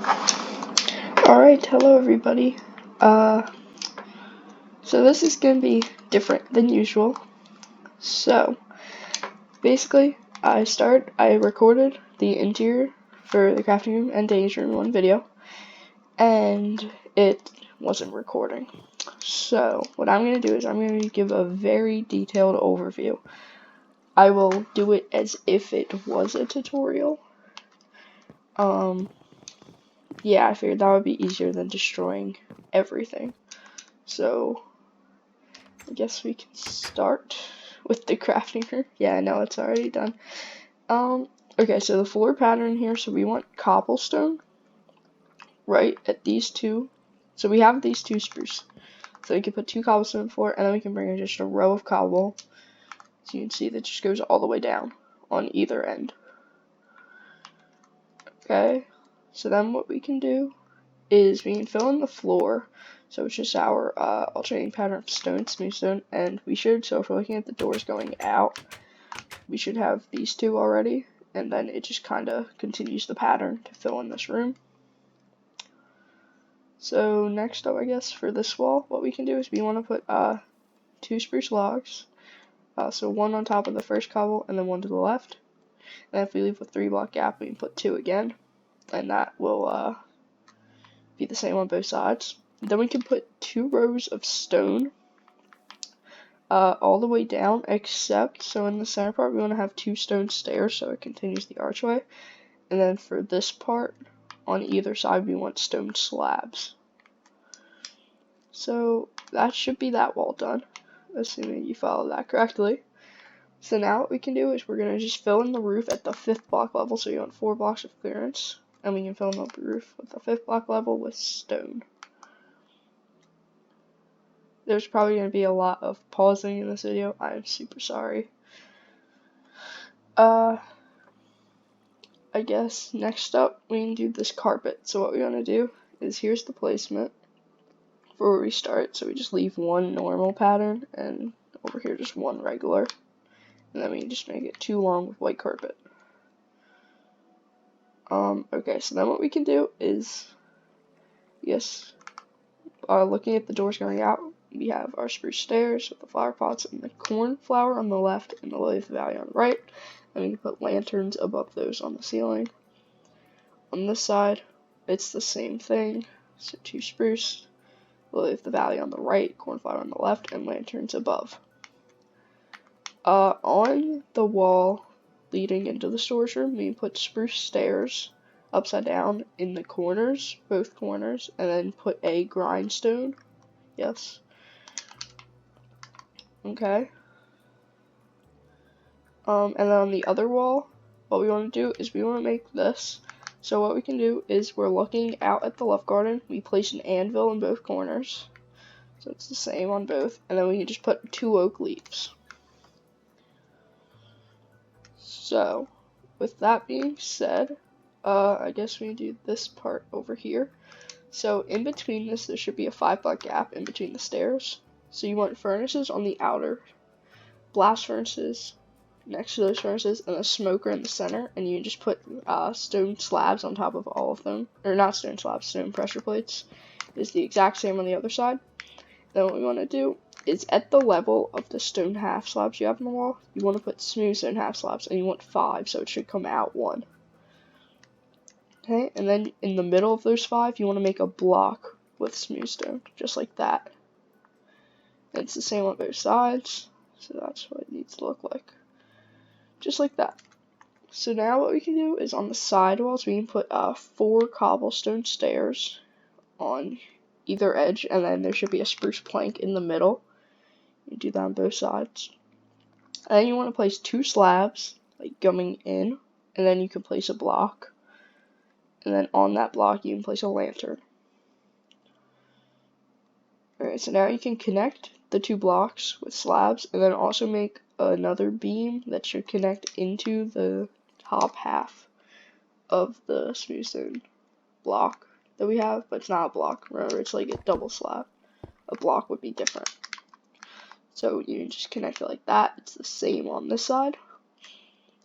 Alright, hello everybody. So this is gonna be different than usual. So, basically, I recorded the interior for the crafting room and danger room in one video, and it wasn't recording. So, what I'm gonna do is I'm gonna give a very detailed overview. I will do it as if it was a tutorial. Yeah, I figured that would be easier than destroying everything. So, I guess we can start with the crafting room. Yeah, I know it's already done. Okay, so the floor pattern here, so we want cobblestone right at these two. So we have these two spruce. So we can put two cobblestone floor, and then we can bring in just a row of cobble. So you can see that just goes all the way down on either end. Okay, so then what we can do is we can fill in the floor. So it's just our alternating pattern of stone, smooth stone, and we should, so if we're looking at the doors going out, we should have these two already, and then it just kind of continues the pattern to fill in this room. So next up, I guess, for this wall, what we can do is we want to put two spruce logs, so one on top of the first cobble and then one to the left. And if we leave a 3-block gap, we can put two again, and that will be the same on both sides. Then we can put 2 rows of stone all the way down, except, so in the center part, we want to have 2 stone stairs, so it continues the archway. And then for this part, on either side, we want stone slabs. So that should be that wall done, assuming you follow that correctly. So now what we can do is we're going to just fill in the roof at the 5th block level, so you want 4 blocks of clearance. And we can fill in the roof with the 5th block level with stone. There's probably going to be a lot of pausing in this video. I'm super sorry. I guess next up we can do this carpet. So what we want to do is here's the placement for where we start. So we just leave one normal pattern and over here just one regular. And then we can just make it 2 long with white carpet. Okay, so then what we can do is, yes, looking at the doors going out, we have our spruce stairs with the flower pots and the cornflower on the left and the lily of the valley on the right. And we can put lanterns above those on the ceiling. On this side, it's the same thing. So 2 spruce, lily of the valley on the right, cornflower on the left, and lanterns above. On the wall leading into the storage room, we can put spruce stairs upside down in the corners, both corners, and then put a grindstone. Yes. Okay. And then on the other wall, what we want to do is we want to make this. So what we can do is we're looking out at the left garden. We place an anvil in both corners. So it's the same on both. And then we can just put 2 oak leaves. So, with that being said, I guess we do this part over here. So in between this, there should be a 5-block gap in between the stairs. So you want furnaces on the outer, blast furnaces next to those furnaces, and a smoker in the center. And you just put stone slabs on top of all of them, or not stone slabs, stone pressure plates. It's the exact same on the other side. Then what we want to do is at the level of the stone half slabs you have on the wall, you want to put smooth stone half slabs, and you want 5, so it should come out 1. Okay, and then in the middle of those 5, you want to make a block with smooth stone, just like that. And it's the same on both sides, so that's what it needs to look like. Just like that. So now what we can do is on the side walls, we can put 4 cobblestone stairs on either edge, and then there should be a spruce plank in the middle. You do that on both sides. And then you want to place 2 slabs, like going in, and then you can place a block. And then on that block, you can place a lantern. Alright, so now you can connect the 2 blocks with slabs, and then also make another beam that should connect into the top half of the smooth stone block that we have, but it's not a block. Remember, it's like a double slab. A block would be different. So you can just connect it like that. It's the same on this side.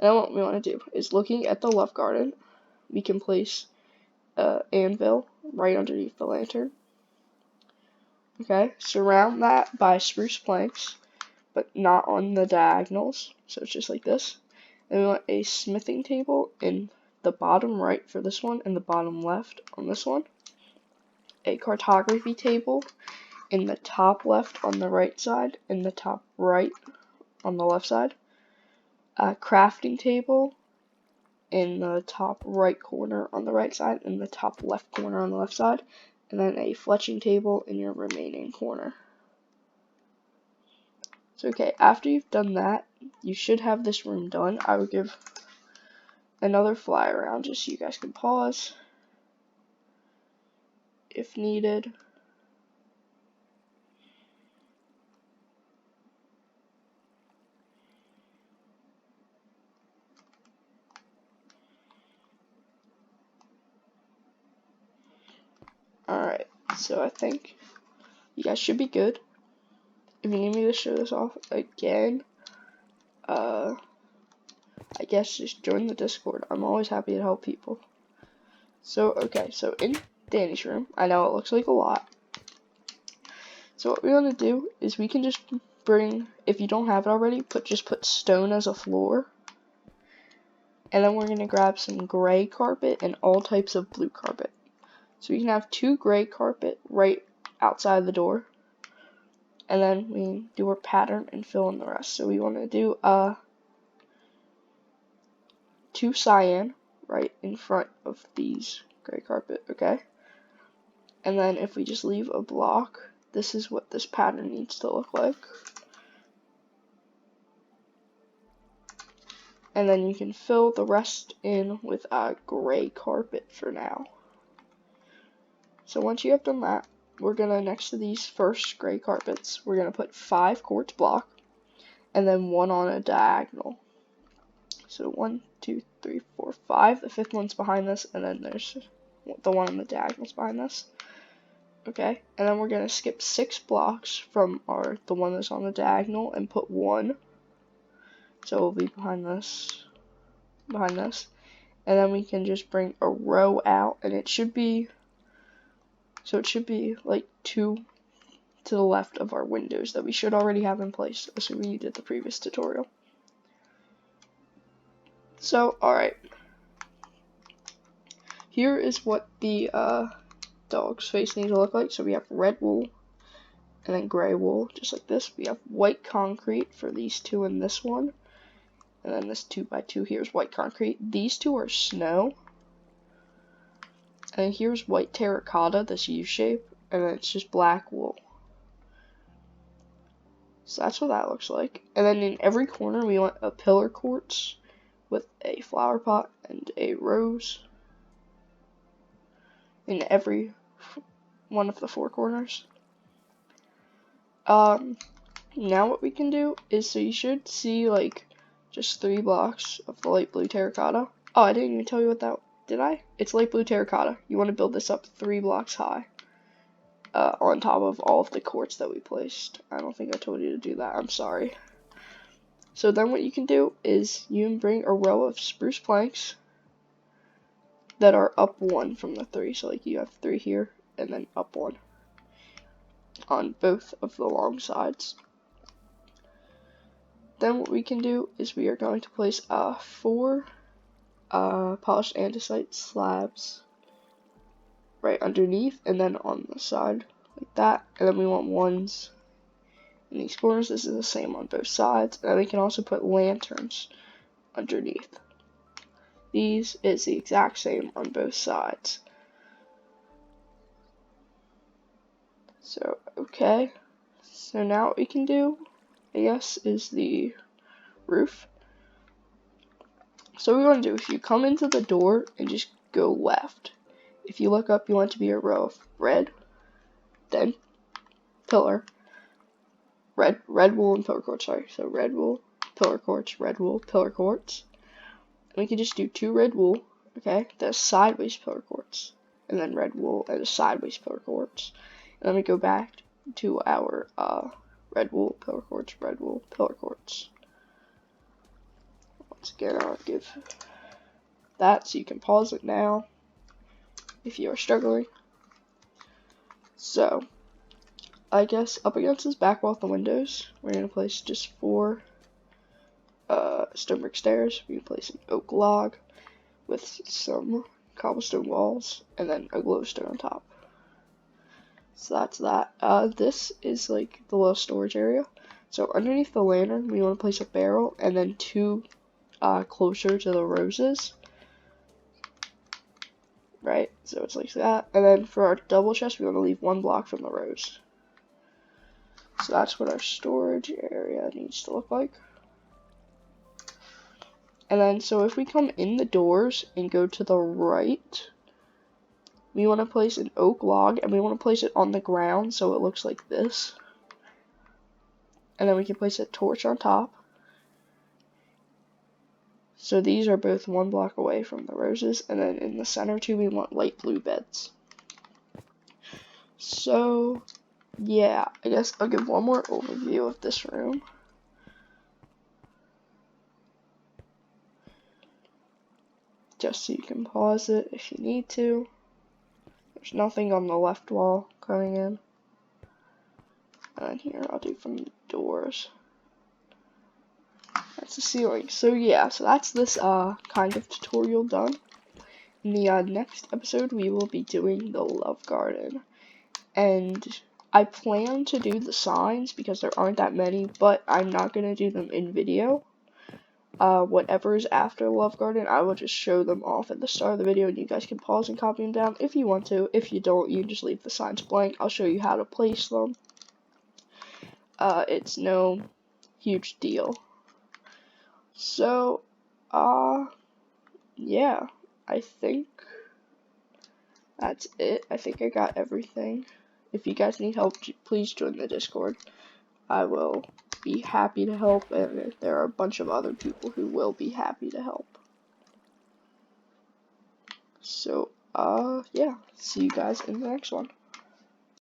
And then what we want to do is looking at the left garden, we can place anvil right underneath the lantern. Okay, surround that by spruce planks, but not on the diagonals, so it's just like this. And we want a smithing table in the bottom right for this one and the bottom left on this one. A cartography table in the top left on the right side and the top right on the left side. A crafting table in the top right corner on the right side and the top left corner on the left side. And then a fletching table in your remaining corner. So okay, after you've done that, you should have this room done. I would give another fly around just so you guys can pause if needed. Alright, so I think you guys should be good. If you need me to show this off again, I guess just join the Discord. I'm always happy to help people. So, okay, so in Danny's room, I know it looks like a lot. So what we want to do is we can just bring, if you don't have it already, just put stone as a floor. And then we're going to grab some gray carpet and all types of blue carpet. So we can have 2 gray carpet right outside the door. And then we do our pattern and fill in the rest. So we want to do 2 cyan right in front of these gray carpet, okay? And then if we just leave a block, this is what this pattern needs to look like. And then you can fill the rest in with a gray carpet for now. So once you have done that, we're gonna, next to these first gray carpets, we're gonna put 5 quartz block and then 1 on a diagonal. So 1, 2, 3, 4, 5. The 5th one's behind this, and then there's the one on the diagonals behind this. Okay, and then we're gonna skip 6 blocks from the one that's on the diagonal and put 1. So it'll be behind this, and then we can just bring a row out, and it should be like 2 to the left of our windows that we should already have in place, assuming you did the previous tutorial. So, alright. Here is what the dog's face needs to look like. So we have red wool and then gray wool, just like this. We have white concrete for these 2 and this one. And then this 2x2 here is white concrete. These 2 are snow. And here's white terracotta, this U shape. And then it's just black wool. So that's what that looks like. And then in every corner we want a pillar quartz with a flower pot and a rose in every one of the 4 corners. Now what we can do is, so you should see like just 3 blocks of the light blue terracotta. Oh, I didn't even tell you what that, did I? It's light blue terracotta. You want to build this up 3 blocks high. On top of all of the quartz that we placed. I don't think I told you to do that, I'm sorry. So then what you can do is you can bring a row of spruce planks that are up 1 from the 3. So like you have 3 here and then up 1 on both of the long sides. Then what we can do is we are going to place 4 polished andesite slabs right underneath and then on the side like that, and then we want 1s in these corners. This is the same on both sides, and then we can also put lanterns underneath. These is the exact same on both sides. So okay, so now what we can do, I guess, is the roof. So what we want to do, if you come into the door and just go left, if you look up, you want it to be a row of red, then pillar, red wool and pillar quartz, sorry. So red wool, pillar quartz, red wool, pillar quartz. And we can just do 2 red wool, okay, then sideways pillar quartz, and then red wool and a sideways pillar quartz. And then we go back to our red wool, pillar quartz, red wool, pillar quartz. Once again, I'll give that so you can pause it now if you are struggling. So, I guess up against this back wall with the windows, we're going to place just 4 stone brick stairs. We can place an oak log with some cobblestone walls, and then a glowstone on top. So that's that. This is like the little storage area. So underneath the lantern, we want to place a barrel, and then 2 closer to the roses. Right, so it's like that. And then for our double chest, we want to leave 1 block from the rose. So that's what our storage area needs to look like. And then, so if we come in the doors and go to the right, we want to place an oak log, and we want to place it on the ground so it looks like this. And then we can place a torch on top. So these are both 1 block away from the roses, and then in the center too, we want light blue beds. So, yeah, I guess I'll give one more overview of this room. Just so you can pause it if you need to. There's nothing on the left wall coming in. And here I'll do from the doors. That's the ceiling. So yeah, so that's this kind of tutorial done. In the next episode, we will be doing the love garden. And I plan to do the signs because there aren't that many, but I'm not going to do them in video. Whatever is after love garden, I will just show them off at the start of the video, and you guys can pause and copy them down if you want to. If you don't, you can just leave the signs blank. I'll show you how to place them. It's no huge deal. So, yeah, I think that's it. I think I got everything. If you guys need help, please join the Discord. I will be happy to help, and there are a bunch of other people who will be happy to help. So, yeah, see you guys in the next one.